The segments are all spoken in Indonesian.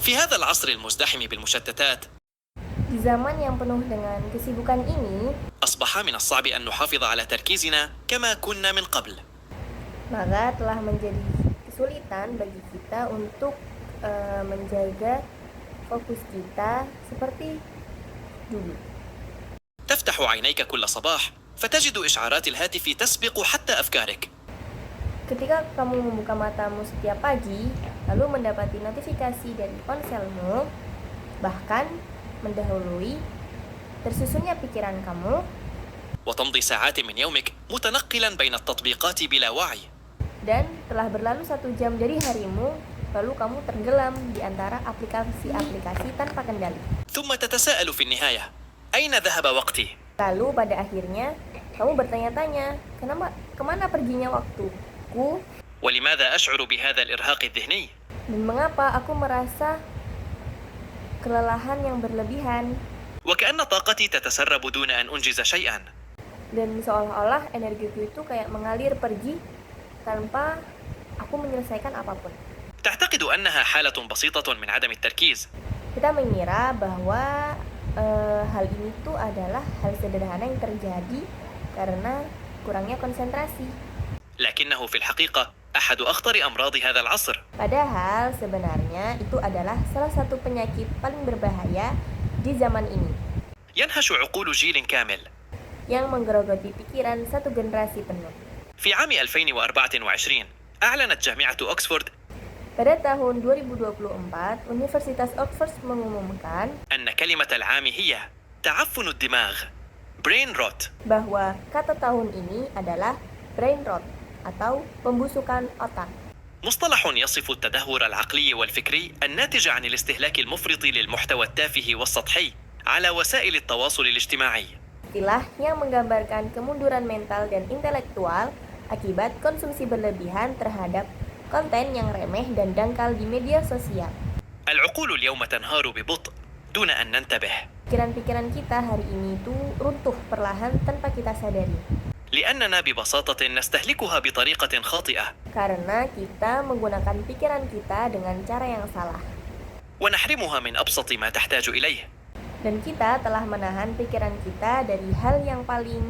في هذا العصر المزدحم بالمشتتات، Di zaman yang penuh dengan kesibukan ini, أصبح من الصعب أن نحافظ على تركيزنا كما كنا من قبل. maka telah menjadi kesulitan bagi kita untuk menjaga fokus kita seperti dulu. تفتح عينيك كل صباح فتجد إشعارات الهاتف تسبق حتى أفكارك. Ketika kamu membuka matamu setiap pagi, lalu mendapati notifikasi dari ponselmu, bahkan mendahului tersusunnya pikiran kamu, وتمضي ساعات من يومك متنقلا بين التطبيقات بلا وعي. dan telah berlalu 1 jam dari harimu, lalu kamu tenggelam di antara aplikasi-aplikasi tanpa kendali. ثم تتساءل في النهاية: أين ذهب وقتي؟ Lalu pada akhirnya, kamu bertanya-tanya, kemana perginya waktuku, ولماذا أشعر بهذا الإرهاق الذهني؟ dan mengapa aku merasa kelelahan yang berlebihan, وكأن طاقتي تتسرب دون أن أنجز شيئا. dan seolah-olah energiku itu kayak mengalir pergi tanpa aku menyelesaikan apapun. تعتقد أنها حالة بسيطة من عدم التركيز، Kita mengira bahwa hal ini tuh adalah hal sederhana yang terjadi karena kurangnya konsentrasi. لكنه في الحقيقة أحد أخطر أمراض هذا العصر. Padahal sebenarnya itu adalah salah satu penyakit paling berbahaya di zaman ini, ينهش عقول جيل كامل. yang menggerogoti pikiran satu generasi penuh. في عام 2024 أعلنت جامعة أكسفورد Pada tahun 2024, Universitas Oxford mengumumkan أن كلمة العام هي تعفن الدماغ brain rot. bahwa kata tahun ini adalah brain rot atau pembusukan otak. مصطلح يصف التدهور العقلي والفكري الناتج عن الاستهلاك المفرط للمحتوى التافه والسطحي على وسائل التواصل الاجتماعي. Istilah yang menggambarkan kemunduran mental dan intelektual akibat konsumsi berlebihan terhadap konten yang remeh dan dangkal di media sosial. العقول اليوم تنهار ببطء دون أن ننتبه، Pikiran-pikiran kita hari ini tuh runtuh perlahan tanpa kita sadari. لأننا ببساطة نستهلكها بطريقة خاطئة، Karena kita menggunakan pikiran kita dengan cara yang salah. ونحرمها من أبسط ما تحتاج إليه. Dan kita telah menahan pikiran kita dari hal yang paling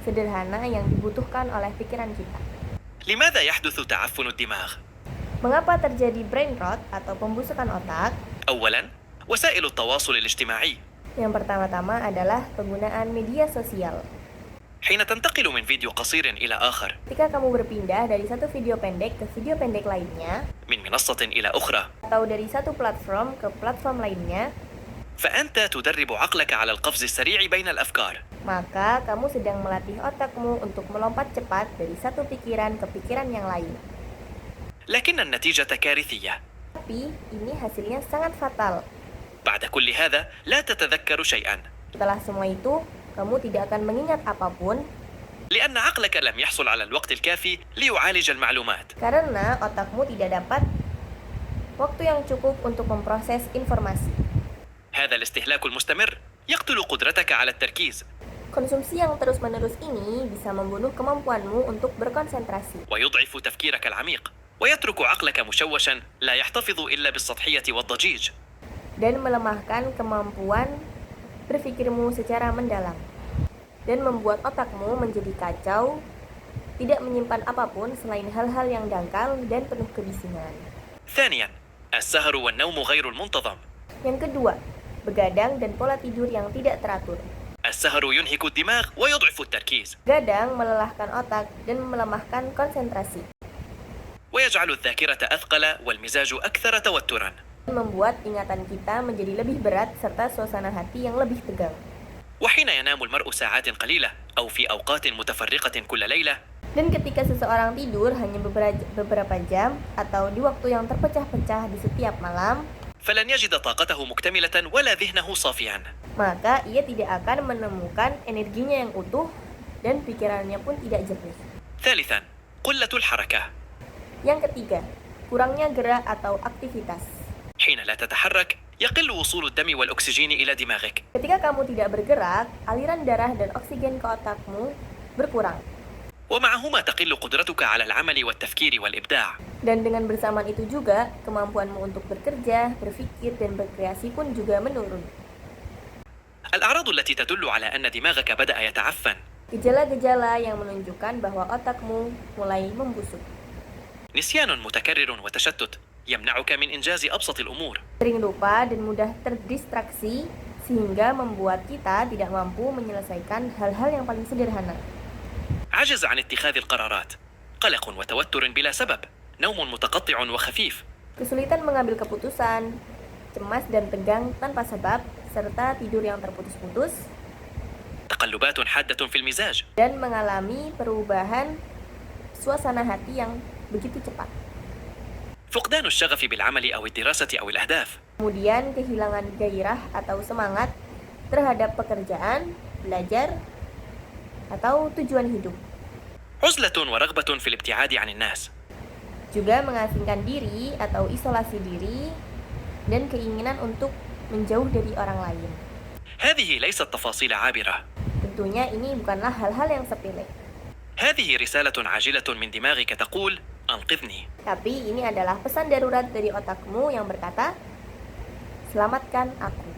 sederhana yang dibutuhkan oleh pikiran kita. لماذا يحدث تعفن الدماغ؟ Mengapa terjadi brain rot atau pembusukan otak? أولاً، وسائل التواصل الاجتماعي. Yang pertama-tama adalah penggunaan media sosial. حين تنتقل من فيديو قصير إلى آخر، Ketika kamu berpindah dari satu video pendek ke video pendek lainnya, من منصة إلى أخرى، atau dari satu platform ke platform lainnya, فأنت تدرب عقلك على القفز السريع بين الأفكار. maka kamu sedang melatih otakmu untuk melompat cepat dari satu pikiran ke pikiran yang lain. لكن النتيجة كارثية. Tapi ini hasilnya sangat fatal. بعد كل هذا لا تتذكر شيئا، Setelah semua itu, kamu tidak akan mengingat apapun لأن عقلك لم يحصل على الوقت الكافي ليعالج المعلومات. karena otakmu tidak dapat waktu yang cukup untuk memproses informasi. هذا الاستهلاك المستمر يقتل قدرتك على التركيز، Konsumsi yang terus-menerus ini bisa membunuh kemampuanmu untuk berkonsentrasi ويضعف تفكيرك العميق، ويترك عقلك مشوشا لا يحتفظ إلا بالسطحية والضجيج. dan melemahkan kemampuan berpikirmu secara mendalam dan membuat otakmu menjadi kacau, tidak menyimpan apapun selain hal-hal yang dangkal dan penuh kebisingan. ثانيا، السهر والنوم غير المنتظم. Yang kedua, begadang dan pola tidur yang tidak teratur. السهر ينهك الدماغ ويضعف التركيز، Gadang melelahkan otak dan melemahkan konsentrasi, ويجعل الذاكرة أثقل والمزاج أكثر توترا. dan membuat ingatan kita menjadi lebih berat serta suasana hati yang lebih tegang. وحين ينام المرء ساعات قليلة أو في أوقات متفرقة كل ليلة، Dan ketika seseorang tidur hanya beberapa jam atau di waktu yang terpecah-pecah di setiap malam, فلن يجد طاقته مكتملة ولا ذهنه صافيا. maka ia tidak akan menemukan energinya yang utuh dan pikirannya pun tidak jernih. ثالثا، قلة الحركة. Yang ketiga, kurangnya gerak atau aktivitas. حين لا تتحرك يقل وصول الدم والأكسجين إلى دماغك، Ketika kamu tidak bergerak, aliran darah dan oksigen ke otakmu berkurang. ومعهما تقل قدرتك على العمل والتفكير والإبداع. Dan dengan bersamaan itu juga, kemampuanmu untuk bekerja, berpikir, dan berkreasi pun juga menurun. الأعراض التي تدل على أن دماغك بدأ يتعفن: Gejala-gejala yang menunjukkan bahwa otakmu mulai membusuk. نسيان متكرر وتشتت يمنعك من إنجاز أبسط الأمور. Sering lupa dan mudah terdistraksi, sehingga membuat kita tidak mampu menyelesaikan hal-hal yang paling sederhana. عجز عن اتخاذ القرارات، قلق وتوتر بلا سبب، نوم متقطع وخفيف. Kesulitan mengambil keputusan, cemas dan tegang tanpa sebab, serta tidur yang terputus-putus, تقلبات حادة في المزاج. dan mengalami perubahan suasana hati yang begitu cepat. فقدان الشغف بالعمل أو الدراسة أو الأهداف. Kemudian kehilangan gairah atau semangat terhadap pekerjaan, belajar, atau tujuan hidup. عزلة ورغبة في الابتعاد عن الناس. Juga mengasingkan diri atau isolasi diri dan keinginan untuk menjauh dari orang lain. هذه ليست تفاصيل عابرة. Tentunya ini bukanlah hal-hal yang sepele, هذه رسالة عاجلة من دماغك تقول: أنقذني. tapi ini adalah pesan darurat dari otakmu yang berkata, "Selamatkan aku."